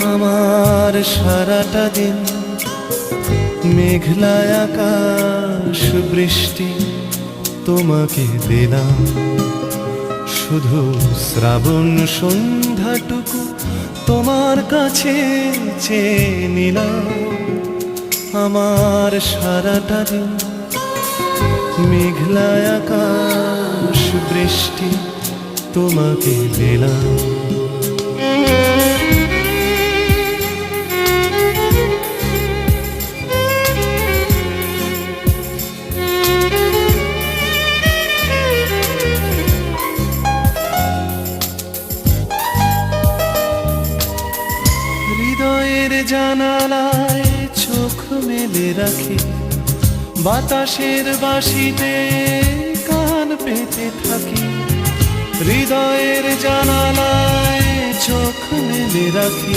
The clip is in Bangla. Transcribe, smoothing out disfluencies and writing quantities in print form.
আমার সারাটা দিন মেঘলা আকাশ বৃষ্টি তোমাকে দিলাম, শুধু শ্রাবণ সন্ধ্যাটুকু তোমার কাছে চেয়ে নিলাম। আমার সারাটা দিন মেঘলা আকাশ বৃষ্টি তোমাকে দিলাম। হৃদয়ের জানালায় চোখ মেলে রাখি, বাতাসের বাঁশিতে কান পেতে থাকি। হৃদয়ের জানালায় চোখ মেলে রাখি,